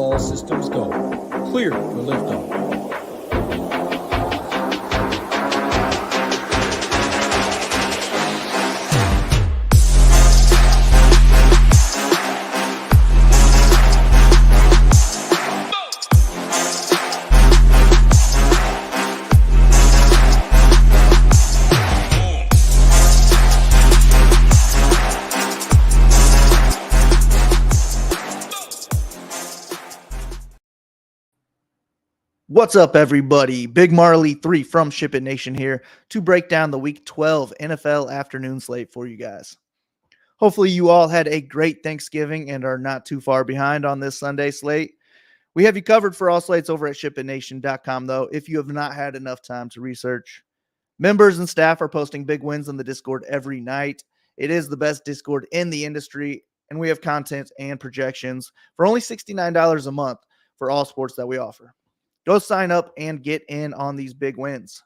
All systems go. Clear for liftoff. What's up, everybody? Big Marley 3 from SHIPIT Nation here to break down the Week 12 NFL Afternoon Slate for you guys. Hopefully you all had a great Thanksgiving and are not too far behind on this Sunday slate. We have you covered for all slates over at SHIPITNation.com, though, if you have not had enough time to research. Members and staff are posting big wins in the Discord every night. It is the best Discord in the industry, and we have content and projections for only $69 a month for all sports that we offer. Go sign up and get in on these big wins.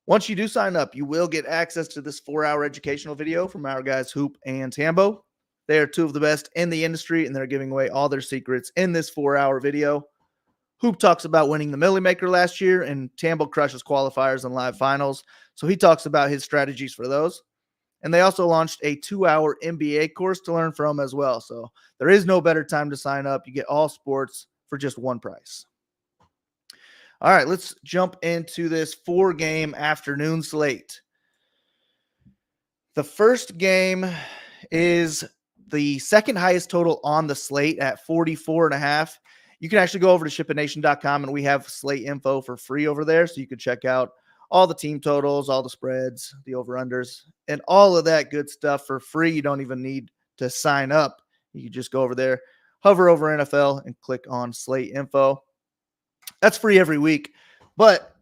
Once you do sign up, you will get access to this 4-hour educational video from our guys Hoop and Tambo. They are two of the best in the industry, and they're giving away all their secrets in this 4-hour video. Hoop talks about winning the Millie Maker last year, and Tambo crushes qualifiers and live finals, so he talks about his strategies for those. And they also launched a 2-hour NBA course to learn from as well, so there is no better time to sign up. You get all sports for just one price. All right, let's jump into this 4-game afternoon slate. The first game is the second highest total on the slate at 44.5. You can actually go over to SHIPITNation.com, and we have slate info for free over there, so you can check out all the team totals, all the spreads, the over-unders, and all of that good stuff for free. You don't even need to sign up. You can just go over there, hover over NFL, and click on slate info. That's free every week, but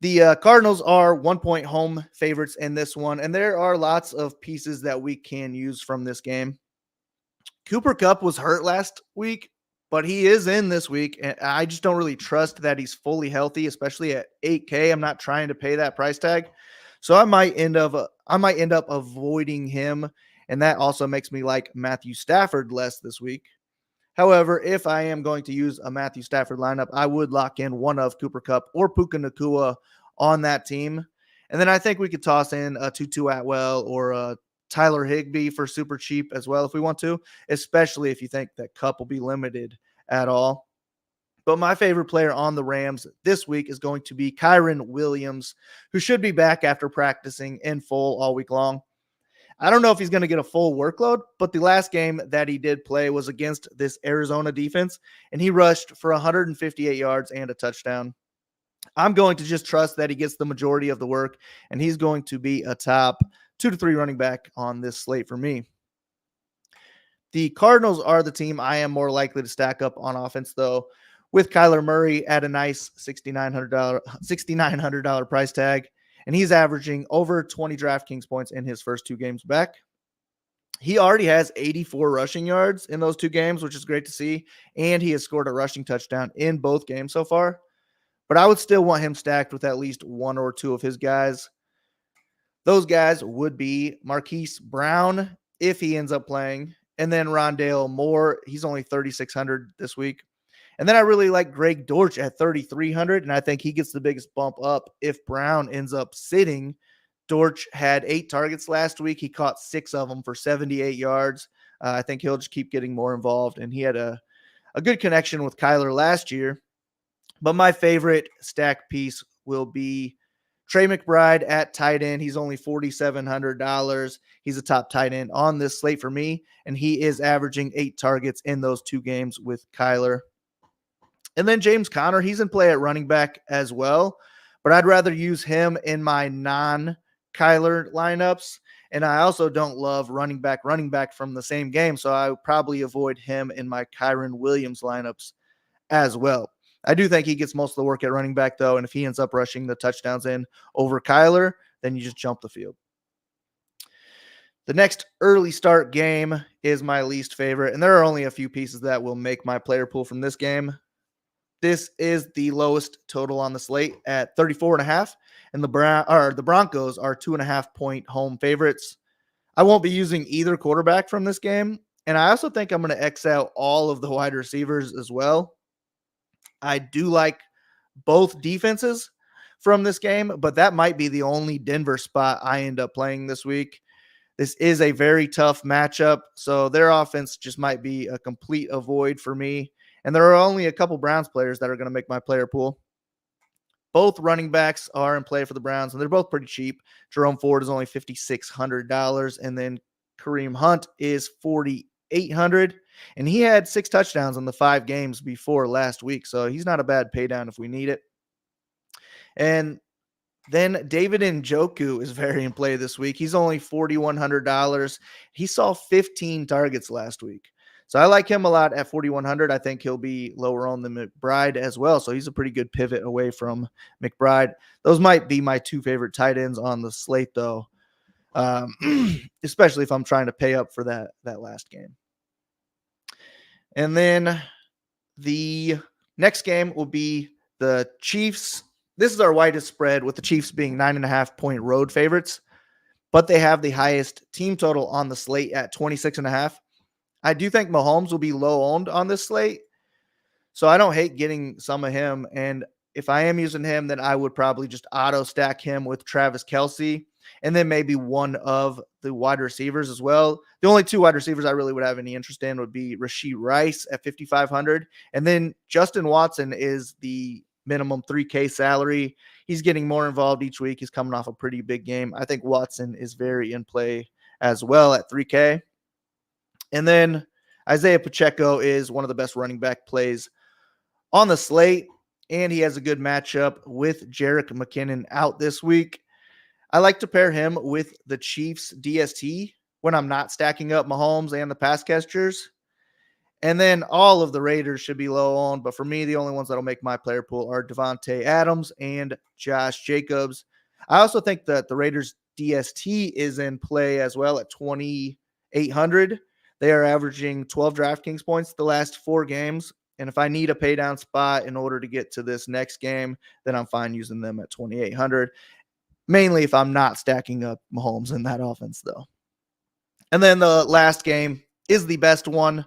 the Cardinals are 1-point home favorites in this one, and there are lots of pieces that we can use from this game. Cooper Kupp was hurt last week, but he is in this week, and I just don't really trust that he's fully healthy, especially at $8K. I'm not trying to pay that price tag, so I might end up avoiding him, and that also makes me like Matthew Stafford less this week. However, if I am going to use a Matthew Stafford lineup, I would lock in one of Cooper Kupp or Puka Nacua on that team. And then I think we could toss in a Tutu Atwell or a Tyler Higbee for super cheap as well if we want to, especially if you think that Kupp will be limited at all. But my favorite player on the Rams this week is going to be Kyren Williams, who should be back after practicing in full all week long. I don't know if he's going to get a full workload, but the last game that he did play was against this Arizona defense, and he rushed for 158 yards and a touchdown. I'm going to just trust that he gets the majority of the work, and he's going to be a top 2 to 3 running back on this slate for me. The Cardinals are the team I am more likely to stack up on offense, though, with Kyler Murray at a nice $6,900 price tag. And he's averaging over 20 DraftKings points in his first 2 games back. He already has 84 rushing yards in those 2 games, which is great to see. And he has scored a rushing touchdown in both games so far. But I would still want him stacked with at least 1 or 2 of his guys. Those guys would be Marquise Brown, if he ends up playing. And then Rondale Moore. He's only 3,600 this week. And then I really like Greg Dortch at 3,300, and I think he gets the biggest bump up if Brown ends up sitting. Dortch had 8 targets last week. He caught 6 of them for 78 yards. I think he'll just keep getting more involved, and he had a good connection with Kyler last year. But my favorite stack piece will be Trey McBride at tight end. He's only $4,700. He's a top tight end on this slate for me, and he is averaging 8 targets in those 2 games with Kyler. And then James Conner, he's in play at running back as well, but I'd rather use him in my non-Kyler lineups. And I also don't love running back from the same game, so I would probably avoid him in my Kyren Williams lineups as well. I do think he gets most of the work at running back, though, and if he ends up rushing the touchdowns in over Kyler, then you just jump the field. The next early start game is my least favorite, and there are only a few pieces that will make my player pool from this game. This is the lowest total on the slate at 34.5, and the Broncos are 2.5-point home favorites. I won't be using either quarterback from this game, And I also think I'm going to X out all of the wide receivers as well. I do like both defenses from this game, but that might be the only Denver spot I end up playing this week. This is a very tough matchup, so their offense just might be a complete avoid for me. And there are only a couple Browns players that are going to make my player pool. Both running backs are in play for the Browns, and they're both pretty cheap. Jerome Ford is only $5,600, and then Kareem Hunt is $4,800, and he had 6 touchdowns in the 5 games before last week, so he's not a bad pay down if we need it. And then David Njoku is very in play this week. He's only $4,100. He saw 15 targets last week. So I like him a lot at 4,100. I think he'll be lower on than McBride as well. So he's a pretty good pivot away from McBride. Those might be my 2 favorite tight ends on the slate, though, especially if I'm trying to pay up for that last game. And then the next game will be the Chiefs. This is our widest spread, with the Chiefs being 9.5-point road favorites, but they have the highest team total on the slate at 26.5. I do think Mahomes will be low owned on this slate, so I don't hate getting some of him. And if I am using him, then I would probably just auto stack him with Travis Kelce, and then maybe one of the wide receivers as well. The only 2 wide receivers I really would have any interest in would be Rashee Rice at 5,500, and then Justin Watson is the minimum $3K salary. He's getting more involved each week. He's coming off a pretty big game. I think Watson is very in play as well at 3K. And then Isaiah Pacheco is one of the best running back plays on the slate, and he has a good matchup with Jerick McKinnon out this week. I like to pair him with the Chiefs DST when I'm not stacking up Mahomes and the pass catchers. And then all of the Raiders should be low on, but for me, the only ones that'll make my player pool are Devontae Adams and Josh Jacobs. I also think that the Raiders DST is in play as well at 2,800. They are averaging 12 DraftKings points the last 4 games. And if I need a pay down spot in order to get to this next game, then I'm fine using them at 2,800. Mainly if I'm not stacking up Mahomes in that offense, though. And then the last game is the best one.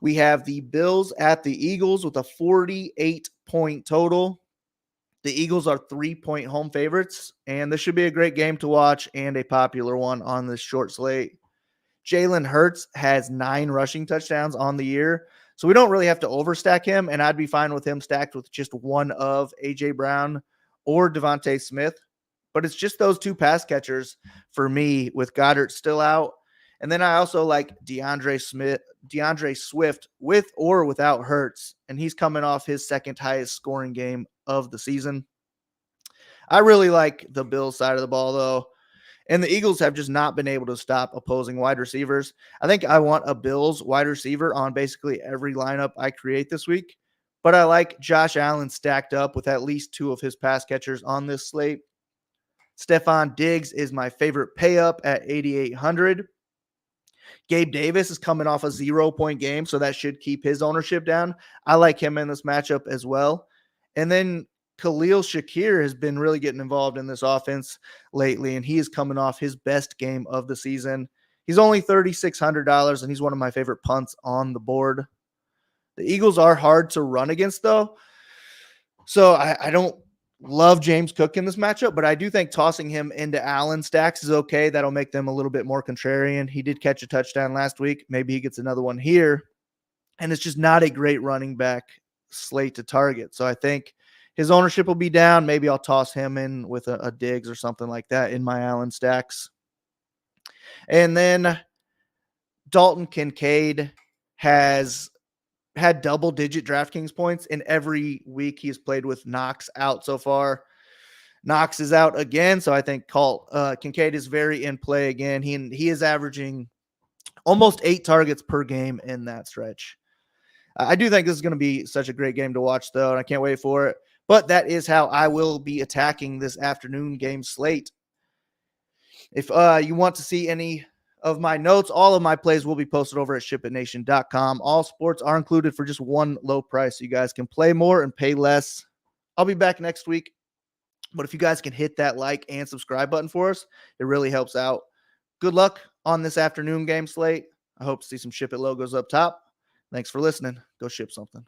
We have the Bills at the Eagles with a 48-point total. The Eagles are 3-point home favorites, and this should be a great game to watch and a popular one on this short slate. Jalen Hurts has 9 rushing touchdowns on the year, so we don't really have to overstack him, and I'd be fine with him stacked with just one of A.J. Brown or Devontae Smith. But it's just those 2 pass catchers for me with Goddard still out. And then I also like DeAndre Swift with or without Hurts, and he's coming off his 2nd highest scoring game of the season. I really like the Bills side of the ball, though. And the Eagles have just not been able to stop opposing wide receivers. I think I want a Bills wide receiver on basically every lineup I create this week. But I like Josh Allen stacked up with at least 2 of his pass catchers on this slate. Stephon Diggs is my favorite pay up at 8,800. Gabe Davis is coming off a 0-point game, so that should keep his ownership down. I like him in this matchup as well. And then Khalil Shakir has been really getting involved in this offense lately, and he is coming off his best game of the season. He's only $3,600, and he's one of my favorite punts on the board. The Eagles are hard to run against, though. So I don't love James Cook in this matchup, but I do think tossing him into Allen stacks is okay. That'll make them a little bit more contrarian. He did catch a touchdown last week. Maybe he gets another one here. And it's just not a great running back slate to target. So I think his ownership will be down. Maybe I'll toss him in with a Diggs or something like that in my Allen stacks. And then Dalton Kincaid has had double-digit DraftKings points in every week he's played with Knox out so far. Knox is out again, so I think Kincaid is very in play again. He is averaging almost 8 targets per game in that stretch. I do think this is going to be such a great game to watch, though, and I can't wait for it. But that is how I will be attacking this afternoon game slate. If you want to see any of my notes, all of my plays will be posted over at SHIPITNation.com. All sports are included for just one low price, so you guys can play more and pay less. I'll be back next week, but if you guys can hit that like and subscribe button for us, it really helps out. Good luck on this afternoon game slate. I hope to see some Ship It logos up top. Thanks for listening. Go ship something.